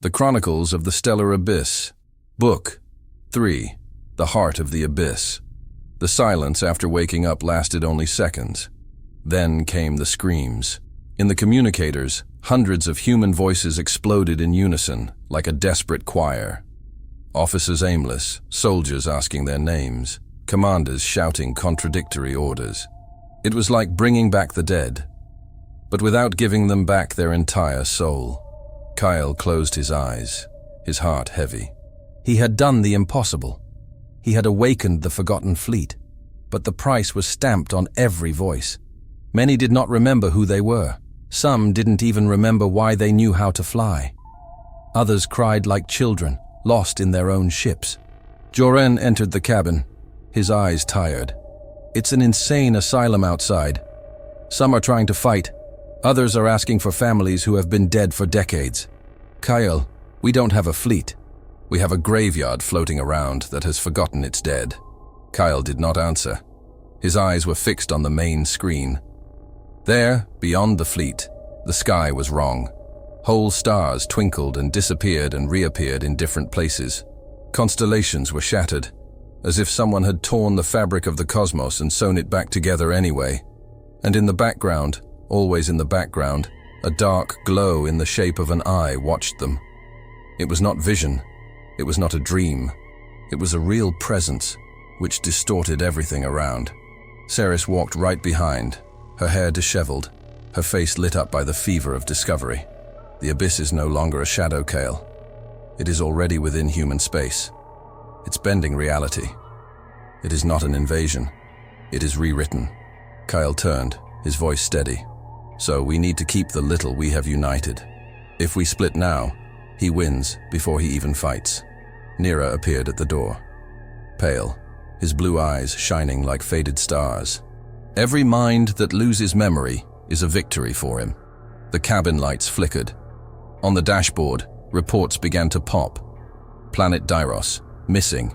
The Chronicles of the Stellar Abyss. Book 3. The Heart of the Abyss. The silence after waking up lasted only seconds. Then came the screams. In the communicators, hundreds of human voices exploded in unison, like a desperate choir. Officers aimless, soldiers asking their names, commanders shouting contradictory orders. It was like bringing back the dead, but without giving them back their entire soul. Kyle closed his eyes, his heart heavy. He had done the impossible. He had awakened the forgotten fleet, but the price was stamped on every voice. Many did not remember who they were. Some didn't even remember why they knew how to fly. Others cried like children, lost in their own ships. Joren entered the cabin, his eyes tired. It's an insane asylum outside. Some are trying to fight. Others are asking for families who have been dead for decades. Kyle, we don't have a fleet. We have a graveyard floating around that has forgotten its dead. Kyle did not answer. His eyes were fixed on the main screen. There, beyond the fleet, the sky was wrong. Whole stars twinkled and disappeared and reappeared in different places. Constellations were shattered, as if someone had torn the fabric of the cosmos and sewn it back together anyway. And in the background, always in the background, a dark glow in the shape of an eye watched them. It was not vision. It was not a dream. It was a real presence, which distorted everything around. Ceres walked right behind, her hair disheveled, her face lit up by the fever of discovery. The abyss is no longer a shadow, Kale. It is already within human space. It's bending reality. It is not an invasion. It is rewritten. Kyle turned, his voice steady. So we need to keep the little we have united. If we split now, he wins before he even fights. Nira appeared at the door. Pale, his blue eyes shining like faded stars. Every mind that loses memory is a victory for him. The cabin lights flickered. On the dashboard, reports began to pop. Planet Dyros, missing.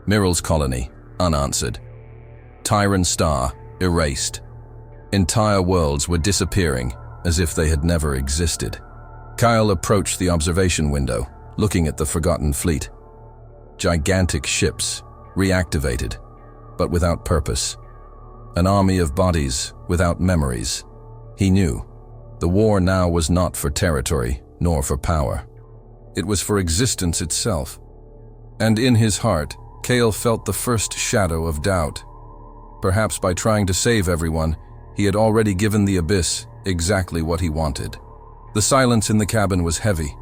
Miral's colony, unanswered. Tyron star, erased. Entire worlds were disappearing as if they had never existed. Kyle approached the observation window, looking at the forgotten fleet. Gigantic ships, reactivated, but without purpose. An army of bodies without memories. He knew the war now was not for territory nor for power. It was for existence itself. And in his heart, Kale felt the first shadow of doubt. Perhaps by trying to save everyone, he had already given the abyss exactly what he wanted. The silence in the cabin was heavy.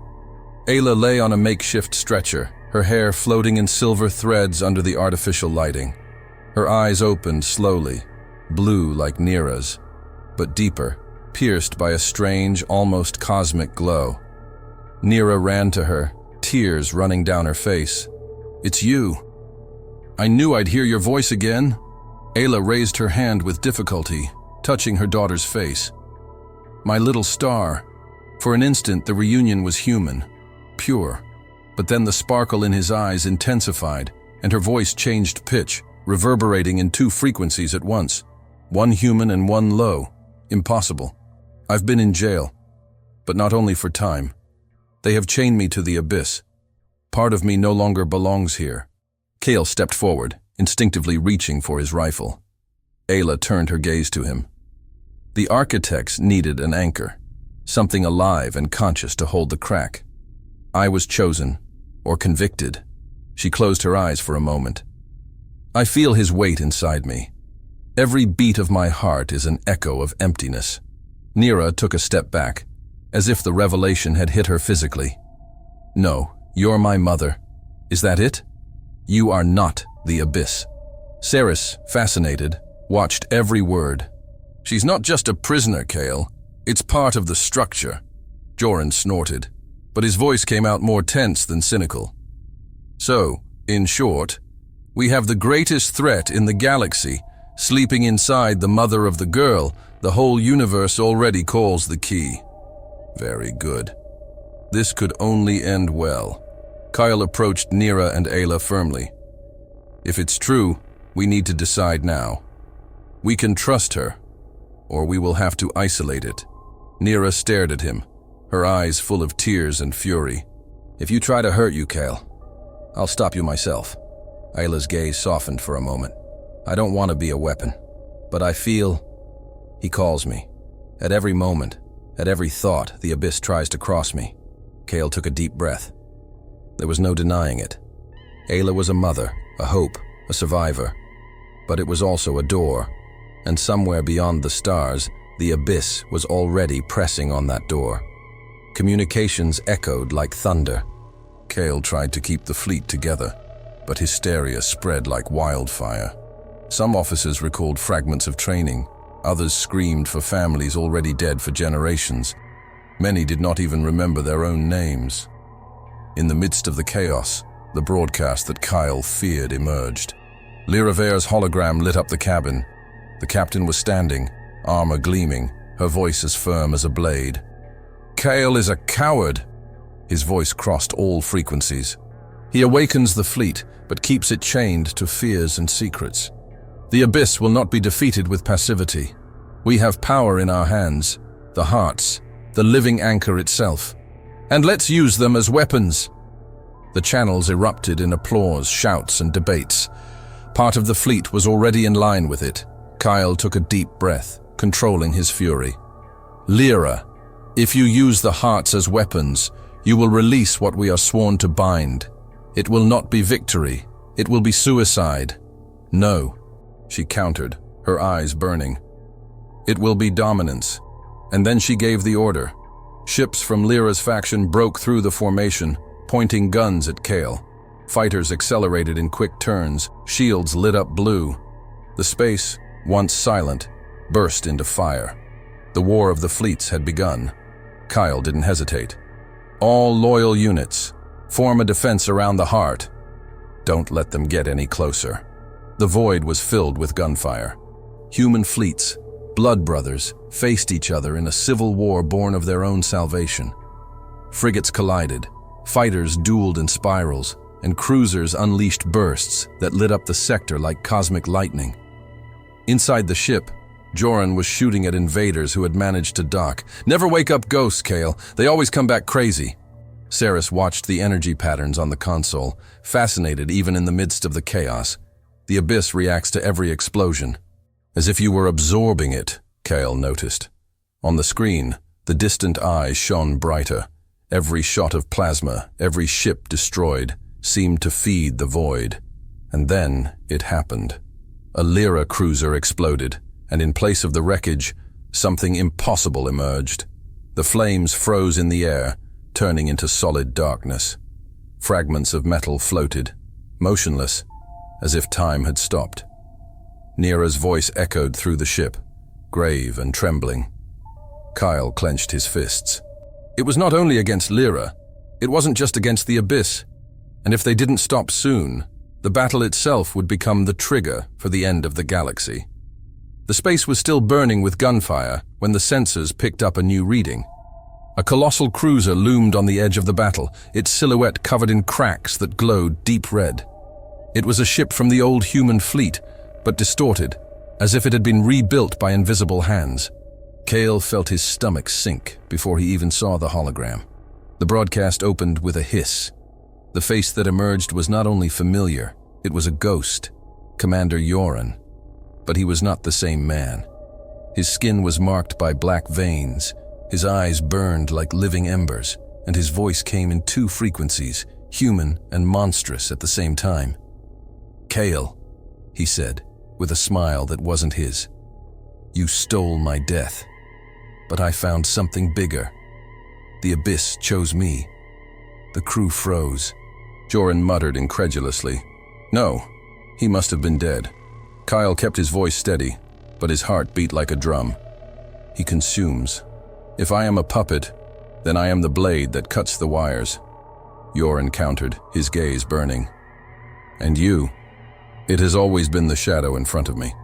Ayla lay on a makeshift stretcher, her hair floating in silver threads under the artificial lighting. Her eyes opened slowly, blue like Nira's, but deeper, pierced by a strange, almost cosmic glow. Nira ran to her, tears running down her face. "It's you. I knew I'd hear your voice again." Ayla raised her hand with difficulty, touching her daughter's face. "My little star." For an instant, the reunion was human, pure. But then the sparkle in his eyes intensified, and her voice changed pitch, reverberating in two frequencies at once. One human and one low. Impossible. I've been in jail, but not only for time. They have chained me to the abyss. Part of me no longer belongs here. Kale stepped forward, instinctively reaching for his rifle. Ayla turned her gaze to him. The architects needed an anchor, something alive and conscious to hold the crack. I was chosen, or convicted. She closed her eyes for a moment. I feel his weight inside me. Every beat of my heart is an echo of emptiness. Nira took a step back, as if the revelation had hit her physically. "No, you're my mother. Is that it? You are not the abyss." Ceres, fascinated, watched every word. "She's not just a prisoner, Kale. It's part of the structure." Joren snorted, but his voice came out more tense than cynical. "So, in short, we have the greatest threat in the galaxy, sleeping inside the mother of the girl the whole universe already calls the key." Very good. This could only end well. Kyle approached Nira and Ayla firmly. "If it's true, we need to decide now. We can trust her, or we will have to isolate it." Nira stared at him, her eyes full of tears and fury. If you try to hurt you, Kale, I'll stop you myself. Ayla's gaze softened for a moment. I don't want to be a weapon, but I feel... He calls me. At every moment, at every thought, the abyss tries to cross me. Kale took a deep breath. There was no denying it. Ayla was a mother, a hope, a survivor. But it was also a door, and somewhere beyond the stars, the abyss was already pressing on that door. Communications echoed like thunder. Kale tried to keep the fleet together, but hysteria spread like wildfire. Some officers recalled fragments of training. Others screamed for families already dead for generations. Many did not even remember their own names. In the midst of the chaos, the broadcast that Kyle feared emerged. Lyra Vare's hologram lit up the cabin. The captain was standing, armor gleaming, her voice as firm as a blade. Kale is a coward. His voice crossed all frequencies. He awakens the fleet, but keeps it chained to fears and secrets. The abyss will not be defeated with passivity. We have power in our hands, the hearts, the living anchor itself. And let's use them as weapons. The channels erupted in applause, shouts, and debates. Part of the fleet was already in line with it. Kyle took a deep breath, controlling his fury. Lyra, if you use the hearts as weapons, you will release what we are sworn to bind. It will not be victory. It will be suicide. No, she countered, her eyes burning. It will be dominance. And then she gave the order. Ships from Lyra's faction broke through the formation, pointing guns at Kale. Fighters accelerated in quick turns, shields lit up blue. The space, once silent, burst into fire. The war of the fleets had begun. Kyle didn't hesitate. All loyal units, form a defense around the heart. Don't let them get any closer. The void was filled with gunfire. Human fleets, blood brothers, faced each other in a civil war born of their own salvation. Frigates collided, fighters dueled in spirals, and cruisers unleashed bursts that lit up the sector like cosmic lightning. Inside the ship, Joran was shooting at invaders who had managed to dock. Never wake up ghosts, Kale. They always come back crazy. Saris watched the energy patterns on the console, fascinated even in the midst of the chaos. The abyss reacts to every explosion. As if you were absorbing it, Kale noticed. On the screen, the distant eyes shone brighter. Every shot of plasma, every ship destroyed, seemed to feed the void. And then it happened. A Lyra cruiser exploded, and in place of the wreckage, something impossible emerged. The flames froze in the air, turning into solid darkness. Fragments of metal floated, motionless, as if time had stopped. Neera's voice echoed through the ship, grave and trembling. Kyle clenched his fists. It was not only against Lyra, it wasn't just against the abyss. And if they didn't stop soon, the battle itself would become the trigger for the end of the galaxy. The space was still burning with gunfire when the sensors picked up a new reading. A colossal cruiser loomed on the edge of the battle, its silhouette covered in cracks that glowed deep red. It was a ship from the old human fleet, but distorted, as if it had been rebuilt by invisible hands. Kale felt his stomach sink before he even saw the hologram. The broadcast opened with a hiss. The face that emerged was not only familiar, it was a ghost, Commander Joran. But he was not the same man. His skin was marked by black veins, his eyes burned like living embers, and his voice came in two frequencies, human and monstrous at the same time. Kale, he said, with a smile that wasn't his. You stole my death, but I found something bigger. The abyss chose me. The crew froze. Joran muttered incredulously. No, he must have been dead. Kyle kept his voice steady, but his heart beat like a drum. He consumes. If I am a puppet, then I am the blade that cuts the wires. Joran countered, his gaze burning. And you? It has always been the shadow in front of me.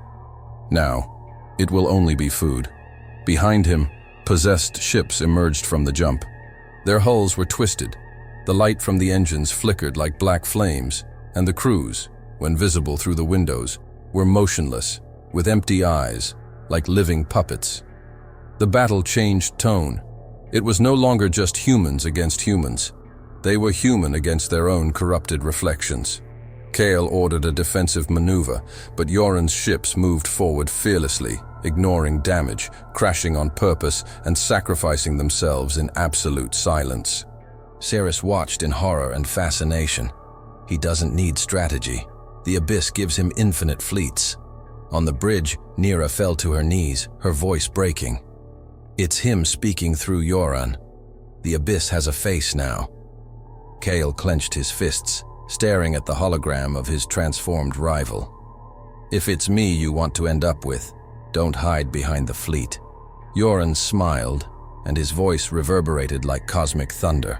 Now, it will only be food. Behind him, possessed ships emerged from the jump. Their hulls were twisted. The light from the engines flickered like black flames, and the crews, when visible through the windows, were motionless, with empty eyes, like living puppets. The battle changed tone. It was no longer just humans against humans. They were human against their own corrupted reflections. Kale ordered a defensive maneuver, but Yoren's ships moved forward fearlessly, ignoring damage, crashing on purpose, and sacrificing themselves in absolute silence. Ceres watched in horror and fascination. He doesn't need strategy. The Abyss gives him infinite fleets. On the bridge, Neera fell to her knees, her voice breaking. It's him speaking through Yoren. The Abyss has a face now. Kale clenched his fists, staring at the hologram of his transformed rival. If it's me you want to end up with, don't hide behind the fleet. Yoren smiled, and his voice reverberated like cosmic thunder.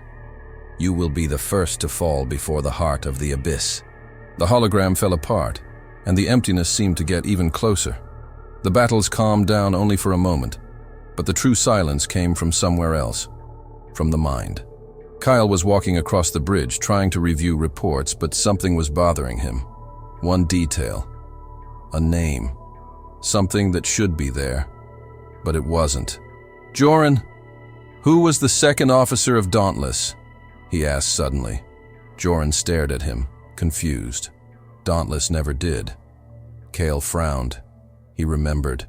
You will be the first to fall before the heart of the Abyss. The hologram fell apart, and the emptiness seemed to get even closer. The battles calmed down only for a moment, but the true silence came from somewhere else, from the mind. Kyle was walking across the bridge, trying to review reports, but something was bothering him. One detail. A name. Something that should be there, but it wasn't. Joran, who was the second officer of Dauntless? He asked suddenly. Joran stared at him, confused. Dauntless never did. Kale frowned. He remembered.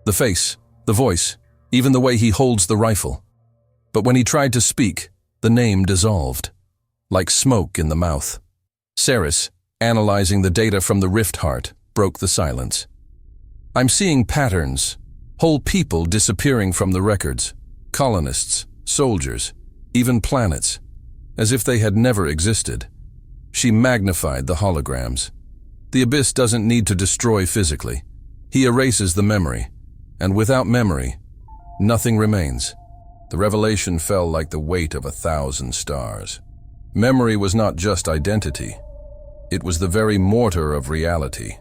The face, the voice, even the way he holds the rifle. But when he tried to speak, the name dissolved, like smoke in the mouth. Ceres, analyzing the data from the Rift Heart, broke the silence. I'm seeing patterns, whole people disappearing from the records, colonists, soldiers, even planets, as if they had never existed. She magnified the holograms. The Abyss doesn't need to destroy physically. He erases the memory, and without memory, nothing remains. The revelation fell like the weight of 1,000 stars. Memory was not just identity. It was the very mortar of reality.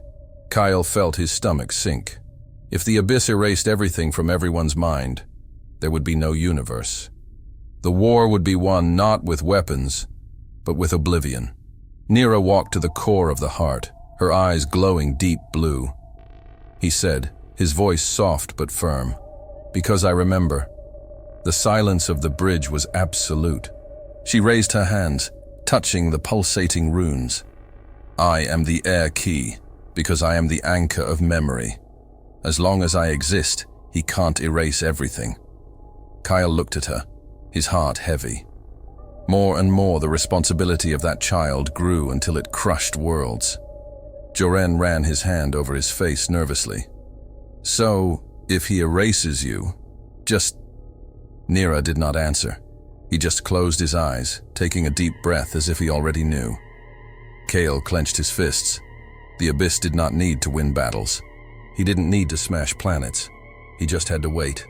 Kyle felt his stomach sink. If the Abyss erased everything from everyone's mind, there would be no universe. The war would be won not with weapons, but with oblivion. Neera walked to the core of the heart, her eyes glowing deep blue. He said, his voice soft but firm, "Because I remember." The silence of the bridge was absolute. She raised her hands, touching the pulsating runes. I am the air key, because I am the anchor of memory. As long as I exist, he can't erase everything. Kyle looked at her, his heart heavy. More and more the responsibility of that child grew until it crushed worlds. Joren ran his hand over his face nervously. So, if he erases you, just... Neera did not answer. He just closed his eyes, taking a deep breath as if he already knew. Kale clenched his fists. The Abyss did not need to win battles. He didn't need to smash planets. He just had to wait.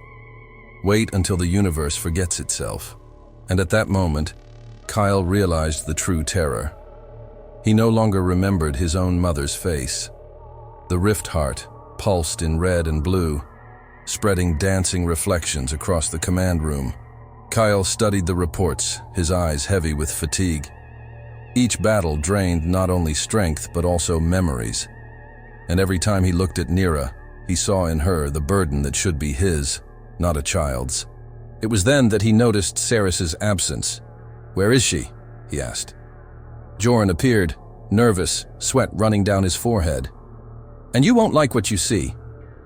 Wait until the universe forgets itself. And at that moment, Kyle realized the true terror. He no longer remembered his own mother's face. The Rift Heart pulsed in red and blue, spreading dancing reflections across the command room. Kyle studied the reports, his eyes heavy with fatigue. Each battle drained not only strength but also memories. And every time he looked at Neera, he saw in her the burden that should be his, not a child's. It was then that he noticed Ceres's absence. "Where is she?" he asked. Joran appeared, nervous, sweat running down his forehead. "And you won't like what you see."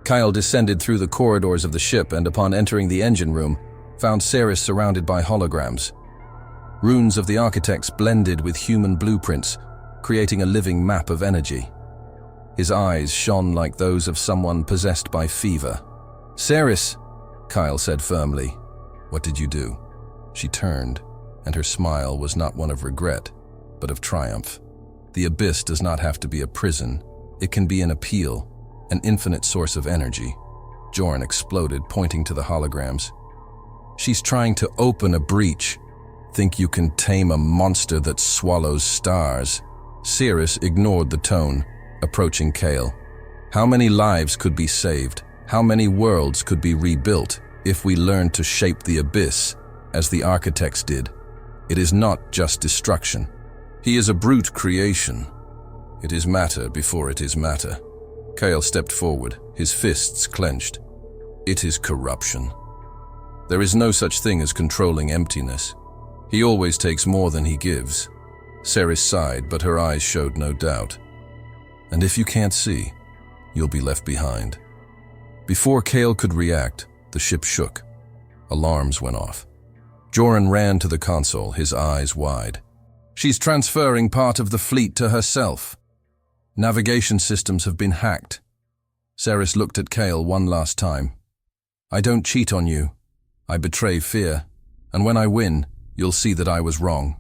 Kyle descended through the corridors of the ship and upon entering the engine room, found Ceres surrounded by holograms. Runes of the architects blended with human blueprints, creating a living map of energy. His eyes shone like those of someone possessed by fever. "Ceres," Kyle said firmly. "What did you do?" She turned, and her smile was not one of regret, but of triumph. The Abyss does not have to be a prison. It can be an appeal, an infinite source of energy. Joran exploded, pointing to the holograms. "She's trying to open a breach. Think you can tame a monster that swallows stars?" Ceres ignored the tone, approaching Kale. "How many lives could be saved? How many worlds could be rebuilt if we learned to shape the Abyss as the architects did? It is not just destruction. He is a brute creation. It is matter before it is matter." Kale stepped forward, his fists clenched. "It is corruption. There is no such thing as controlling emptiness. He always takes more than he gives. Ceres sighed, but her eyes showed no doubt. And if you can't see, you'll be left behind. Before Kale could react, the ship shook. Alarms went off. Joran ran to the console, his eyes wide. She's transferring part of the fleet to herself. Navigation systems have been hacked. Ceres looked at Kale one last time. I don't cheat on you. I betray fear. And when I win, you'll see that I was wrong.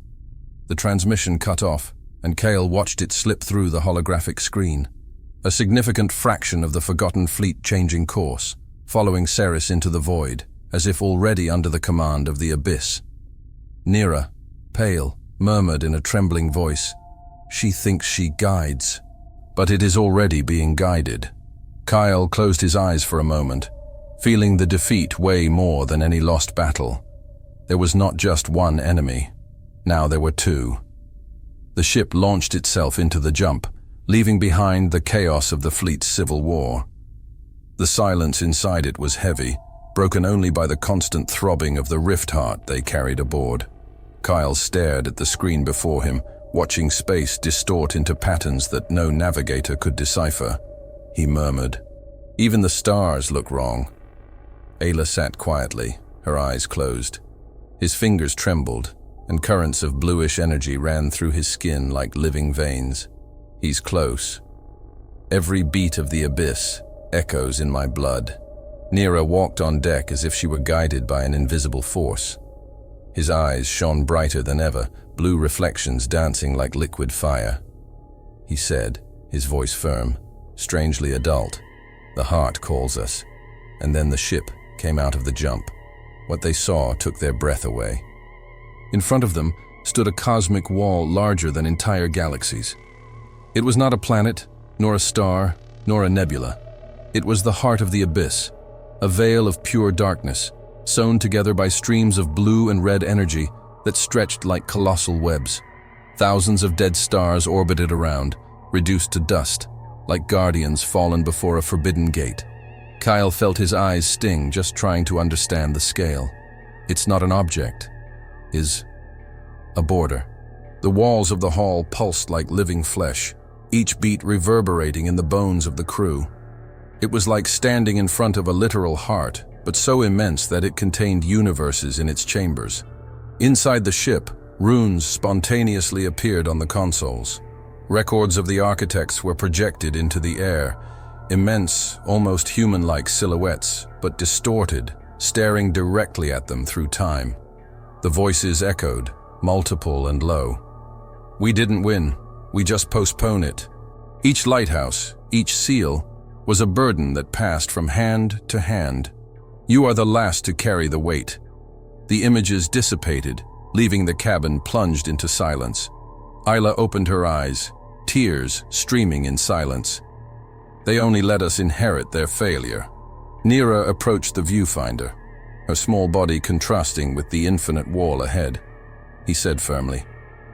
The transmission cut off, and Kale watched it slip through the holographic screen. A significant fraction of the forgotten fleet changing course, following Ceres into the void, as if already under the command of the abyss. Neera, pale, murmured in a trembling voice, "She thinks she guides, but it is already being guided." Kyle closed his eyes for a moment, feeling the defeat weigh more than any lost battle. There was not just one enemy. Now there were two. The ship launched itself into the jump, leaving behind the chaos of the fleet's civil war. The silence inside it was heavy, broken only by the constant throbbing of the rift heart they carried aboard. Kyle stared at the screen before him, watching space distort into patterns that no navigator could decipher. He murmured, "Even the stars look wrong." Ayla sat quietly, her eyes closed. His fingers trembled, and currents of bluish energy ran through his skin like living veins. He's close. Every beat of the abyss echoes in my blood. Neera walked on deck as if she were guided by an invisible force. His eyes shone brighter than ever, blue reflections dancing like liquid fire. He said, his voice firm, strangely adult, "The heart calls us." And then the ship came out of the jump. What they saw took their breath away. In front of them stood a cosmic wall larger than entire galaxies. It was not a planet, nor a star, nor a nebula. It was the heart of the abyss, a veil of pure darkness, sewn together by streams of blue and red energy that stretched like colossal webs. Thousands of dead stars orbited around, reduced to dust, like guardians fallen before a forbidden gate. Kyle felt his eyes sting just trying to understand the scale. It's not an object. Is a border. The walls of the hall pulsed like living flesh, each beat reverberating in the bones of the crew. It was like standing in front of a literal heart, but so immense that it contained universes in its chambers. Inside the ship, runes spontaneously appeared on the consoles. Records of the architects were projected into the air, immense, almost human-like silhouettes, but distorted, staring directly at them through time. The voices echoed, multiple and low. "We didn't win, we just postpone it." Each lighthouse, each seal, was a burden that passed from hand to hand. "You are the last to carry the weight." The images dissipated, leaving the cabin plunged into silence. Ayla opened her eyes, tears streaming in silence. They only let us inherit their failure. Neera approached the viewfinder, her small body contrasting with the infinite wall ahead. He said firmly,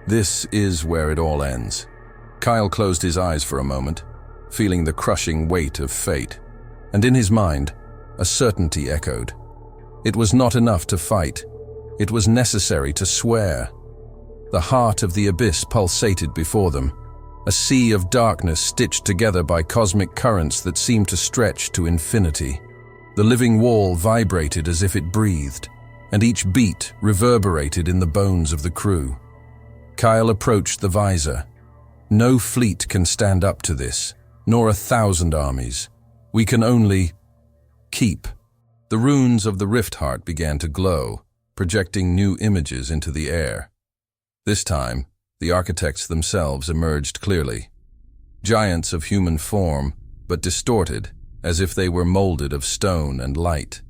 "This is where it all ends." Kyle closed his eyes for a moment, feeling the crushing weight of fate, and in his mind, a certainty echoed. It was not enough to fight. It was necessary to swear. The heart of the abyss pulsated before them, a sea of darkness stitched together by cosmic currents that seemed to stretch to infinity. The living wall vibrated as if it breathed, and each beat reverberated in the bones of the crew. Kyle approached the visor. "No fleet can stand up to this, nor 1,000 armies. We can only keep." The runes of the rift heart began to glow, projecting new images into the air. This time, the architects themselves emerged clearly. Giants of human form, but distorted, as if they were molded of stone and light.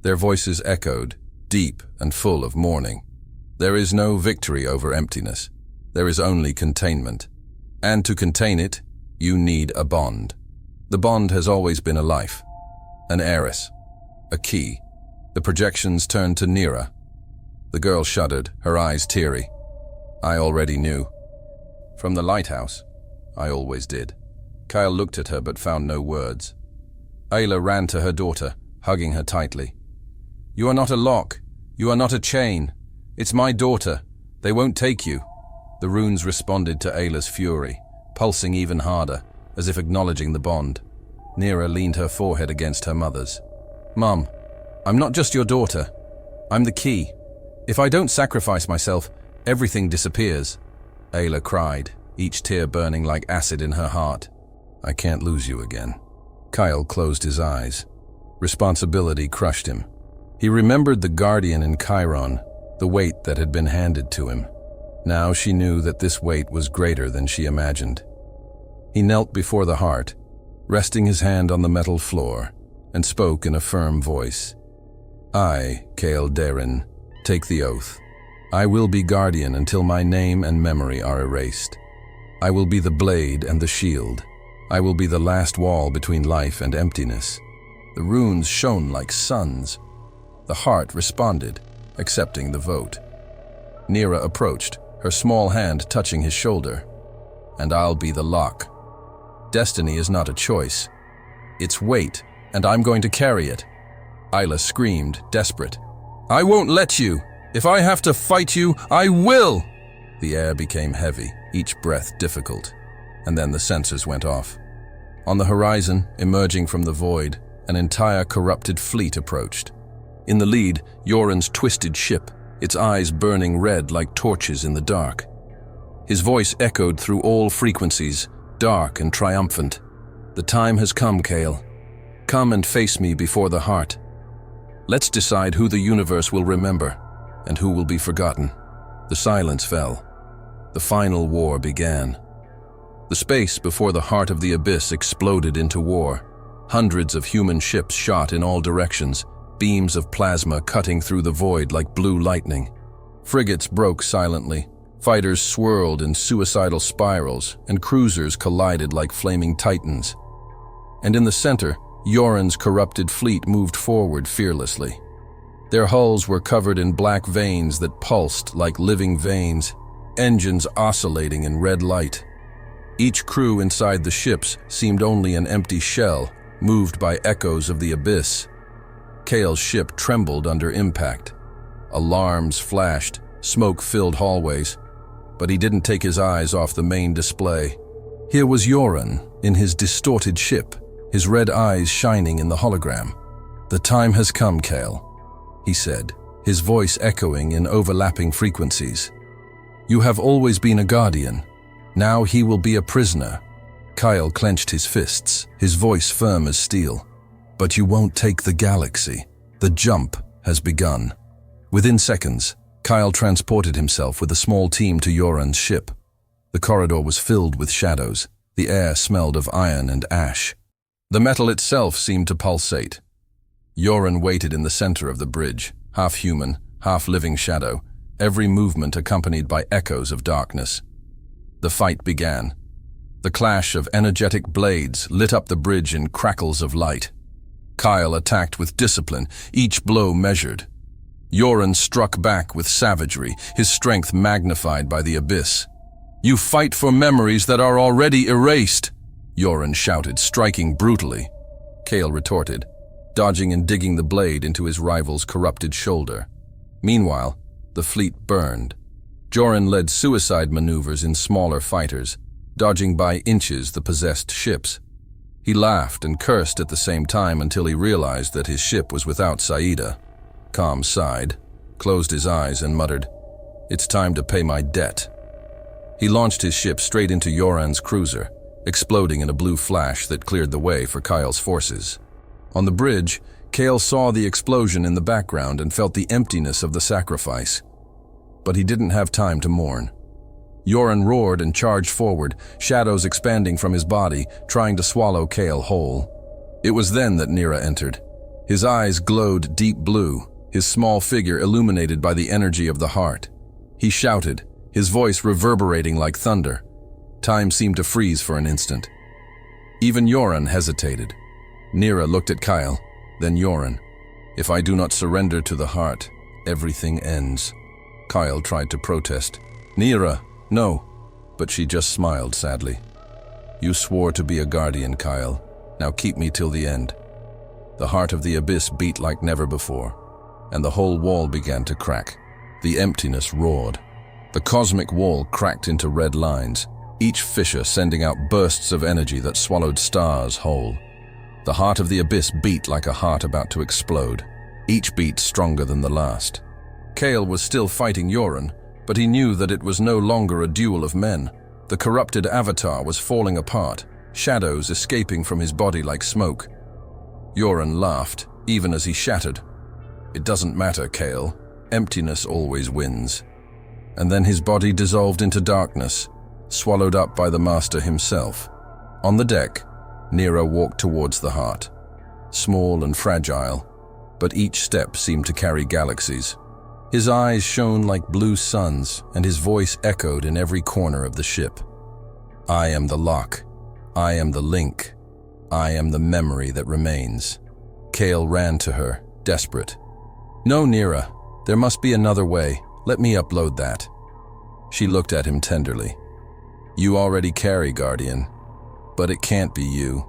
Their voices echoed, deep and full of mourning. There is no victory over emptiness. There is only containment. And to contain it, you need a bond. The bond has always been a life, an heiress, a key. The projections turned to Neera. The girl shuddered, her eyes teary. "I already knew. From the lighthouse, I always did." Kyle looked at her but found no words. Ayla ran to her daughter, hugging her tightly. "You are not a lock. You are not a chain. It's my daughter. They won't take you." The runes responded to Ayla's fury, pulsing even harder, as if acknowledging the bond. Nira leaned her forehead against her mother's. "Mom, I'm not just your daughter. I'm the key. If I don't sacrifice myself, everything disappears." Ayla cried, each tear burning like acid in her heart. "I can't lose you again." Kyle closed his eyes. Responsibility crushed him. He remembered the guardian in Chiron, the weight that had been handed to him. Now she knew that this weight was greater than she imagined. He knelt before the heart, resting his hand on the metal floor, and spoke in a firm voice. "I, Kale Darren, take the oath. I will be guardian until my name and memory are erased. I will be the blade and the shield. I will be the last wall between life and emptiness." The runes shone like suns. The heart responded, accepting the vote. Nira approached, her small hand touching his shoulder. "And I'll be the lock. Destiny is not a choice. It's weight, and I'm going to carry it." Ayla screamed, desperate. "I won't let you! If I have to fight you, I will!" The air became heavy, each breath difficult, and then the sensors went off. On the horizon, emerging from the void, an entire corrupted fleet approached. In the lead, Yoren's twisted ship, its eyes burning red like torches in the dark. His voice echoed through all frequencies, dark and triumphant. "The time has come, Kale. Come and face me before the heart. Let's decide who the universe will remember and who will be forgotten." The silence fell. The final war began. The space before the heart of the abyss exploded into war. Hundreds of human ships shot in all directions, beams of plasma cutting through the void like blue lightning. Frigates broke silently, fighters swirled in suicidal spirals, and cruisers collided like flaming titans. And in the center, Yoren's corrupted fleet moved forward fearlessly. Their hulls were covered in black veins that pulsed like living veins, engines oscillating in red light. Each crew inside the ships seemed only an empty shell, moved by echoes of the abyss. Kale's ship trembled under impact. Alarms flashed, smoke filled hallways, but he didn't take his eyes off the main display. Here was Yoren in his distorted ship, his red eyes shining in the hologram. "The time has come, Kale," he said, his voice echoing in overlapping frequencies. "You have always been a guardian. Now he will be a prisoner." Kyle clenched his fists, his voice firm as steel. "But you won't take the galaxy. The jump has begun." Within seconds, Kyle transported himself with a small team to Yoren's ship. The corridor was filled with shadows. The air smelled of iron and ash. The metal itself seemed to pulsate. Yoren waited in the center of the bridge, half human, half living shadow, every movement accompanied by echoes of darkness. The fight began. The clash of energetic blades lit up the bridge in crackles of light. Kyle attacked with discipline, each blow measured. Yoren struck back with savagery, his strength magnified by the abyss. "You fight for memories that are already erased," Yoren shouted, striking brutally. Kale retorted, dodging and digging the blade into his rival's corrupted shoulder. Meanwhile, the fleet burned. Yoren led suicide maneuvers in smaller fighters, dodging by inches the possessed ships. He laughed and cursed at the same time until he realized that his ship was without Saida. Calm sighed, closed his eyes and muttered, "It's time to pay my debt." He launched his ship straight into Yoren's cruiser, exploding in a blue flash that cleared the way for Kyle's forces. On the bridge, Kale saw the explosion in the background and felt the emptiness of the sacrifice. But he didn't have time to mourn. Yoren roared and charged forward, shadows expanding from his body, trying to swallow Kale whole. It was then that Nira entered. His eyes glowed deep blue, his small figure illuminated by the energy of the heart. He shouted, his voice reverberating like thunder. Time seemed to freeze for an instant. Even Yoren hesitated. Nira looked at Kyle, then Yoren. "If I do not surrender to the heart, everything ends." Kyle tried to protest. "Nira, no," but she just smiled sadly. "You swore to be a guardian, Kyle. Now keep me till the end." The heart of the abyss beat like never before, and the whole wall began to crack. The emptiness roared. The cosmic wall cracked into red lines, each fissure sending out bursts of energy that swallowed stars whole. The heart of the abyss beat like a heart about to explode, each beat stronger than the last. Kale was still fighting Yoren, but he knew that it was no longer a duel of men. The corrupted avatar was falling apart, shadows escaping from his body like smoke. Yoren laughed, even as he shattered. "It doesn't matter, Kale. Emptiness always wins." And then his body dissolved into darkness, swallowed up by the master himself. On the deck, Nero walked towards the heart. Small and fragile, but each step seemed to carry galaxies. His eyes shone like blue suns, and his voice echoed in every corner of the ship. "I am the lock. I am the link. I am the memory that remains." Kale ran to her, desperate. "No, Nira. There must be another way. Let me upload that." She looked at him tenderly. "You already carry, Guardian. But it can't be you.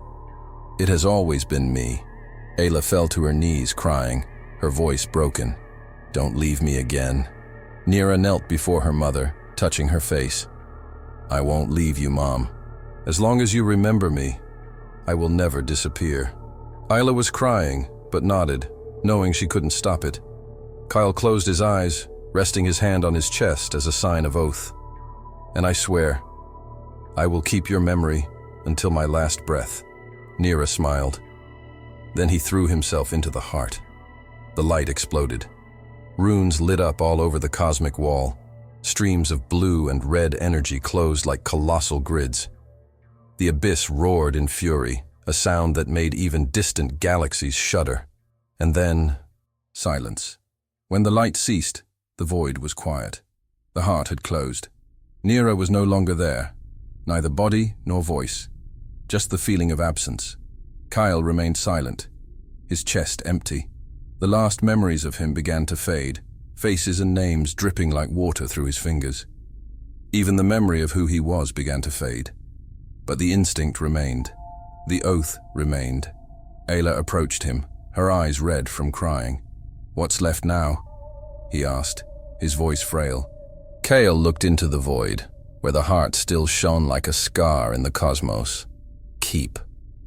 It has always been me." Ayla fell to her knees, crying, her voice broken. "Don't leave me again." Nira knelt before her mother, touching her face. "I won't leave you, Mom. As long as you remember me, I will never disappear." Ayla was crying, but nodded, knowing she couldn't stop it. Kyle closed his eyes, resting his hand on his chest as a sign of oath. "And I swear, I will keep your memory until my last breath." Nira smiled. Then he threw himself into the heart. The light exploded. Runes lit up all over the cosmic wall. Streams of blue and red energy closed like colossal grids. The abyss roared in fury, a sound that made even distant galaxies shudder. And then, silence. When the light ceased, the void was quiet. The heart had closed. Nira was no longer there, neither body nor voice, just the feeling of absence. Kyle remained silent, his chest empty. The last memories of him began to fade, faces and names dripping like water through his fingers. Even the memory of who he was began to fade. But the instinct remained. The oath remained. Ayla approached him, her eyes red from crying. "What's left now?" he asked, his voice frail. Kale looked into the void, where the heart still shone like a scar in the cosmos. Keep.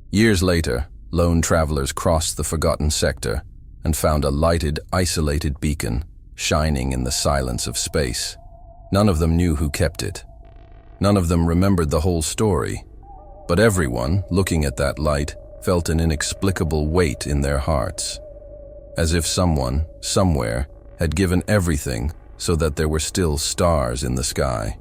Years later, lone travelers crossed the forgotten sector and found a lighted, isolated beacon shining in the silence of space. None of them knew who kept it. None of them remembered the whole story, but everyone, looking at that light, felt an inexplicable weight in their hearts, as if someone, somewhere, had given everything so that there were still stars in the sky.